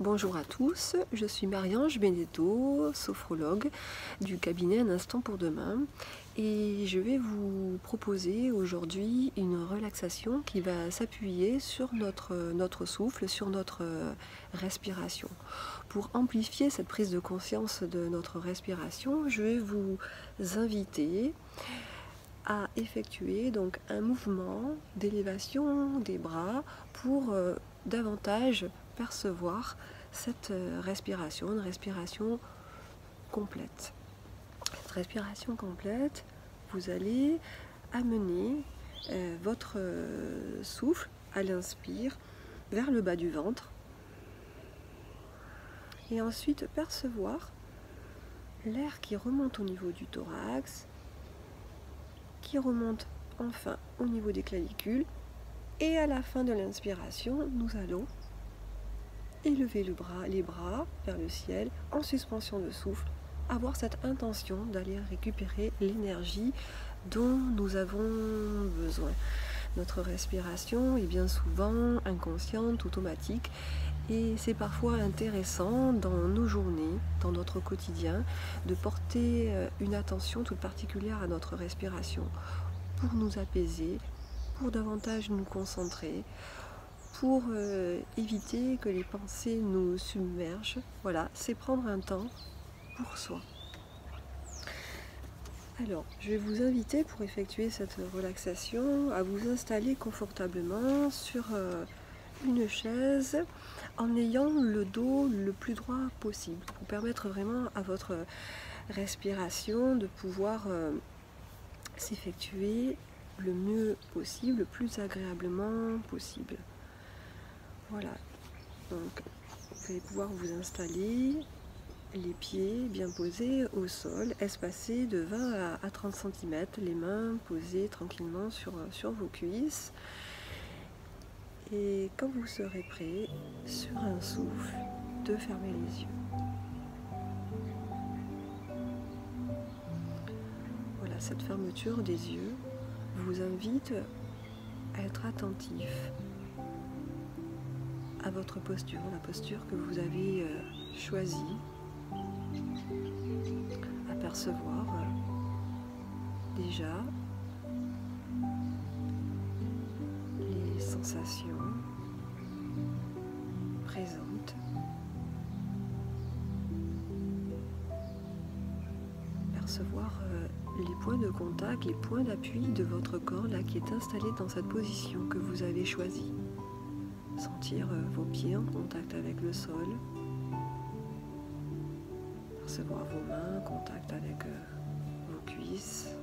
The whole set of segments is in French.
Bonjour à tous, je suis Marie-Ange Benedetto, sophrologue du cabinet Un instant pour demain, et je vais vous proposer aujourd'hui une relaxation qui va s'appuyer sur notre souffle, sur notre respiration. Pour amplifier cette prise de conscience de notre respiration, je vais vous inviter à effectuer donc un mouvement d'élévation des bras pour davantage percevoir cette respiration, une respiration complète. Cette respiration complète, vous allez amener votre souffle à l'inspire vers le bas du ventre et ensuite percevoir l'air qui remonte au niveau du thorax, qui remonte enfin au niveau des clavicules, et à la fin de l'inspiration, nous allons élever les bras vers le ciel en suspension de souffle, avoir cette intention d'aller récupérer l'énergie dont nous avons besoin. Notre respiration est bien souvent inconsciente, automatique, et c'est parfois intéressant dans nos journées, dans notre quotidien, de porter une attention toute particulière à notre respiration pour nous apaiser, pour davantage nous concentrer, pour éviter que les pensées nous submergent. Voilà, c'est prendre un temps pour soi. Alors, je vais vous inviter pour effectuer cette relaxation à vous installer confortablement sur une chaise en ayant le dos le plus droit possible pour permettre vraiment à votre respiration de pouvoir s'effectuer le mieux possible, le plus agréablement possible. Voilà, donc vous allez pouvoir vous installer les pieds bien posés au sol, espacés de 20 à 30 cm, les mains posées tranquillement sur vos cuisses. Et quand vous serez prêt, sur un souffle, de fermer les yeux. Voilà, cette fermeture des yeux vous invite à être attentif à votre posture, la posture que vous avez choisie, à percevoir déjà les sensations présentes, percevoir les points de contact, les points d'appui de votre corps là qui est installé dans cette position que vous avez choisie. Sentir vos pieds en contact avec le sol, percevoir vos mains en contact avec vos cuisses,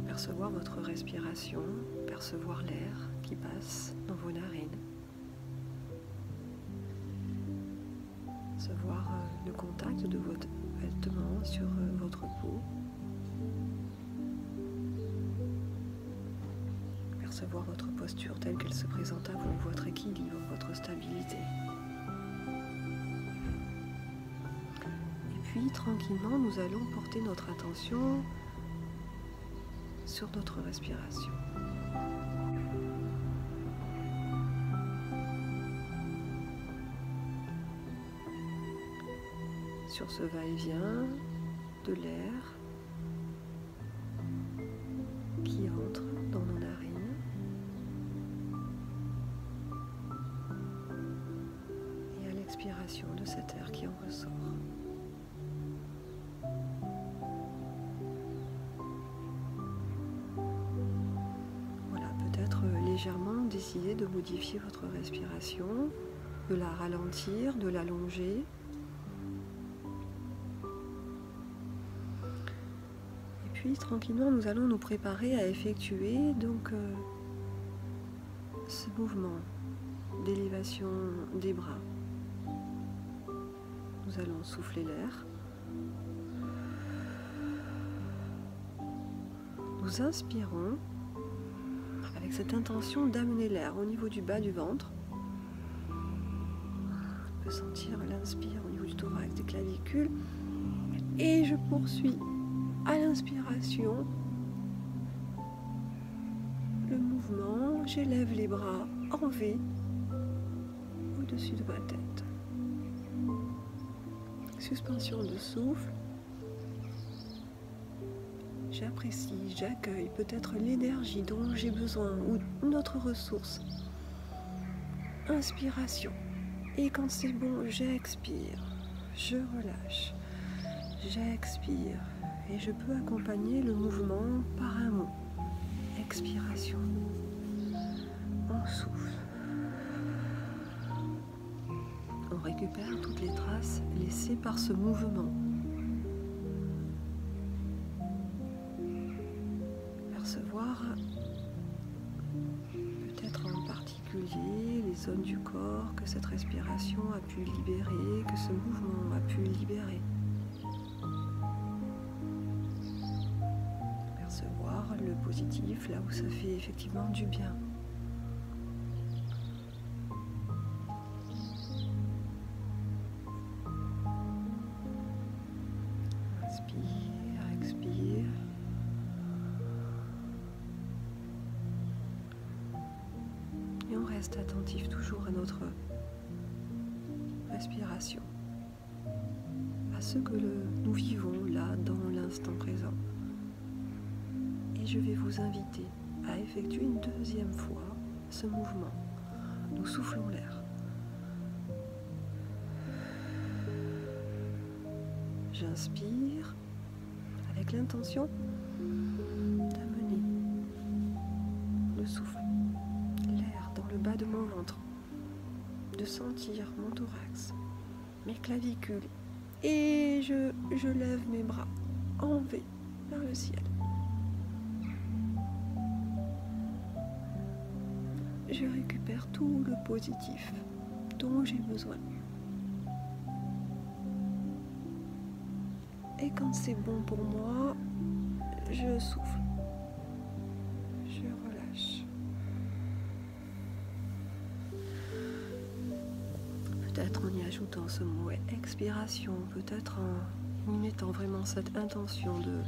percevoir votre respiration, percevoir l'air qui passe dans vos narines, percevoir le contact de votre vêtement sur votre peau, percevoir votre posture telle qu'elle se présente à vous, votre équilibre, votre stabilité. Et puis tranquillement, nous allons porter notre attention sur notre respiration. Sur ce va-et-vient de l'air qui entre dans nos narines et à l'expiration de cet air qui en ressort. Voilà, peut-être légèrement décider de modifier votre respiration, de la ralentir, de l'allonger. Puis tranquillement, nous allons nous préparer à effectuer donc ce mouvement d'élévation des bras. Nous allons souffler l'air. Nous inspirons avec cette intention d'amener l'air au niveau du bas du ventre. On peut sentir l'inspire au niveau du thorax, des clavicules. Et je poursuis à l'inspiration mouvement, j'élève les bras en V au-dessus de ma tête. Suspension de souffle. J'apprécie, j'accueille peut-être l'énergie dont j'ai besoin ou notre ressource. Inspiration. Et quand c'est bon, j'expire. Je relâche. J'expire. Et je peux accompagner le mouvement par un mot. Expiration. On souffle. On récupère toutes les traces laissées par ce mouvement. Percevoir peut-être en particulier les zones du corps que cette respiration a pu libérer, que ce mouvement a pu libérer. Percevoir le positif là où ça fait effectivement du bien. Reste attentif toujours à notre respiration, à ce que nous vivons là dans l'instant présent. Et je vais vous inviter à effectuer une deuxième fois ce mouvement. Nous soufflons l'air. J'inspire avec l'intention d'amener le souffle, l'air dans le bas de mon ventre, de sentir mon thorax, mes clavicules, et je lève mes bras en V vers le ciel. Je récupère tout le positif dont j'ai besoin. Et quand c'est bon pour moi, je souffle. Je relâche. Peut-être en y ajoutant ce mot expiration, peut-être en y mettant vraiment cette intention de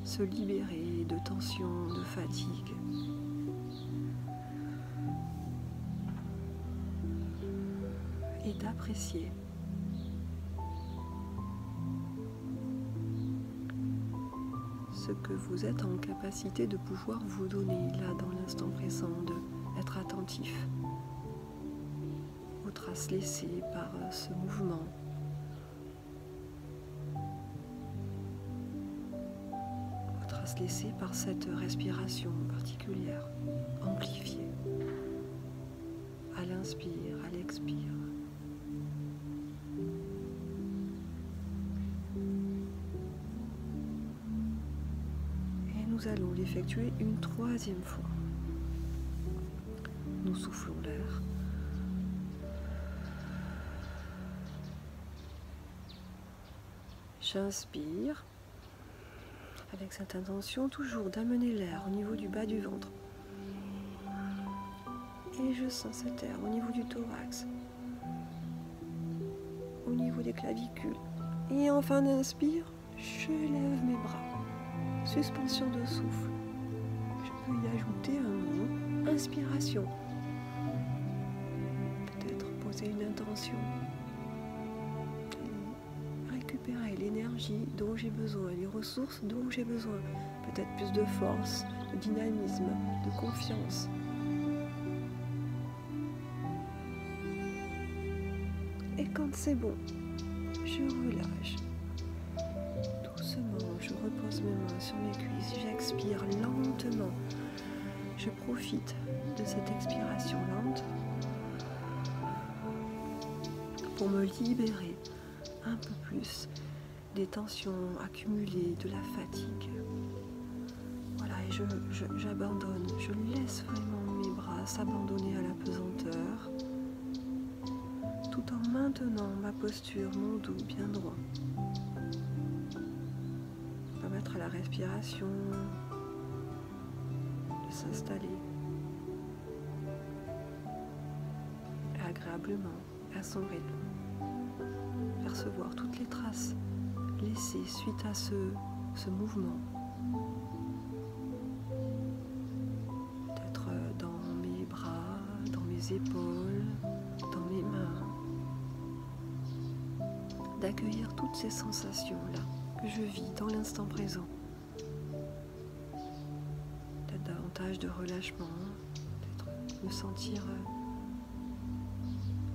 se libérer de tension, de fatigue. Et d'apprécier ce que vous êtes en capacité de pouvoir vous donner là dans l'instant présent, d'être attentif aux traces laissées par ce mouvement. Aux traces laissées par cette respiration particulière, amplifiée, à l'inspire, à l'expire. Nous allons l'effectuer une troisième fois. Nous soufflons l'air. J'inspire avec cette intention toujours d'amener l'air au niveau du bas du ventre. Et je sens cet air au niveau du thorax, au niveau des clavicules. Et enfin d'inspire, je lève mes bras. Suspension de souffle. Je peux y ajouter un mot, inspiration. Peut-être poser une intention. Et récupérer l'énergie dont j'ai besoin, les ressources dont j'ai besoin. Peut-être plus de force, de dynamisme, de confiance. Et quand c'est bon, je relâche. Je repose mes mains sur mes cuisses, j'expire lentement. Je profite de cette expiration lente pour me libérer un peu plus des tensions accumulées, de la fatigue. Voilà, et j'abandonne, je laisse vraiment mes bras s'abandonner à la pesanteur, tout en maintenant ma posture, mon dos bien droit. Permettre à la respiration de s'installer agréablement à son rythme. Percevoir toutes les traces laissées suite à ce mouvement. Peut-être mes épaules, dans mes mains, d'accueillir toutes ces sensations-là que je vis dans l'instant présent. Peut-être davantage de relâchement, peut-être me sentir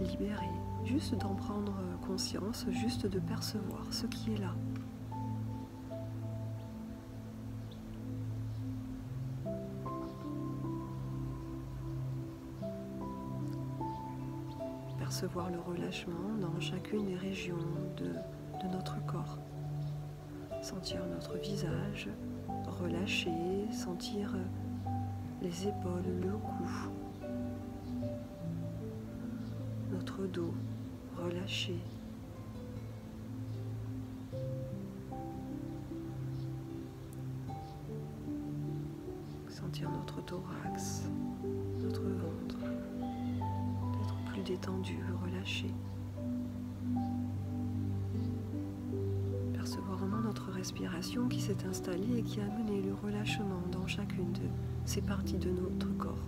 libéré, juste d'en prendre conscience, juste de percevoir ce qui est là. Percevoir le relâchement dans chacune des régions de notre corps. Sentir notre visage relâché, sentir les épaules, le cou, notre dos relâché. Sentir notre thorax, notre ventre, d'être plus détendu, relâché. Percevoir vraiment notre respiration qui s'est installée et qui a amené le relâchement dans chacune de ces parties de notre corps.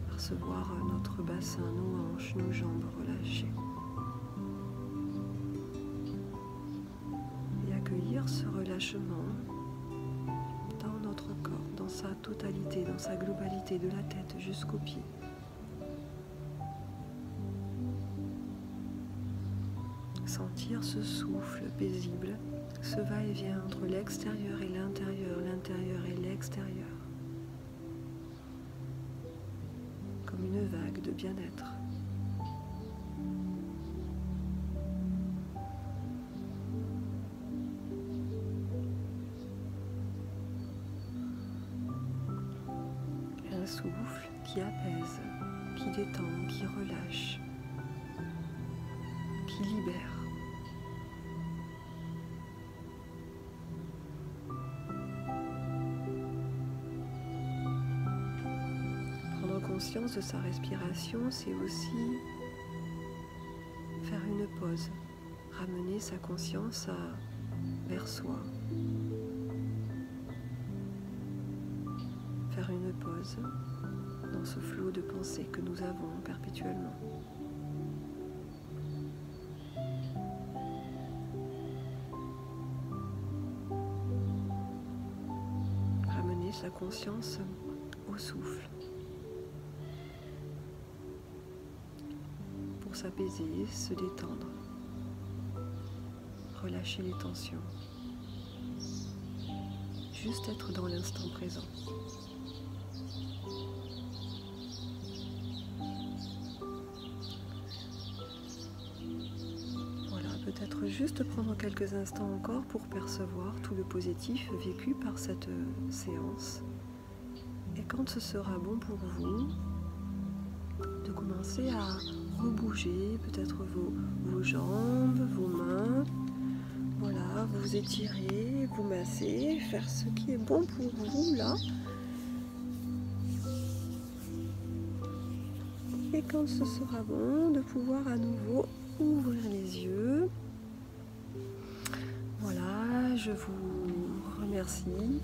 Percevoir notre bassin, nos hanches, nos jambes relâchées. Et accueillir ce relâchement dans notre corps, dans sa totalité, dans sa globalité, de la tête jusqu'aux pieds. Sentir ce souffle paisible, ce va-et-vient entre l'extérieur et l'intérieur et l'extérieur. Comme une vague de bien-être. Un souffle qui apaise, qui détend, qui relâche, qui libère. Conscience de sa respiration, c'est aussi faire une pause, ramener sa conscience vers soi, faire une pause dans ce flot de pensées que nous avons perpétuellement. Ramener sa conscience au souffle. S'apaiser, se détendre, relâcher les tensions, juste être dans l'instant présent. Voilà, peut-être juste prendre quelques instants encore pour percevoir tout le positif vécu par cette séance. Et quand ce sera bon pour vous, de commencer à rebouger peut-être vos jambes, vos mains. Voilà, vous étirez, vous massez, faire ce qui est bon pour vous là. Et quand ce sera bon, de pouvoir à nouveau ouvrir les yeux. Voilà, je vous remercie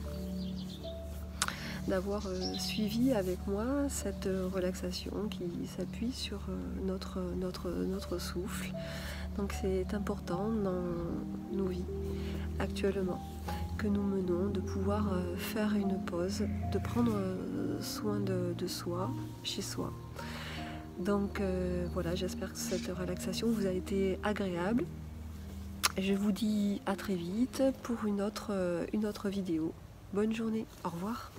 d'avoir suivi avec moi cette relaxation qui s'appuie sur notre souffle. Donc c'est important dans nos vies actuellement que nous menons de pouvoir faire une pause, de prendre soin de soi, chez soi. Donc voilà, j'espère que cette relaxation vous a été agréable. Je vous dis à très vite pour une autre vidéo. Bonne journée, au revoir.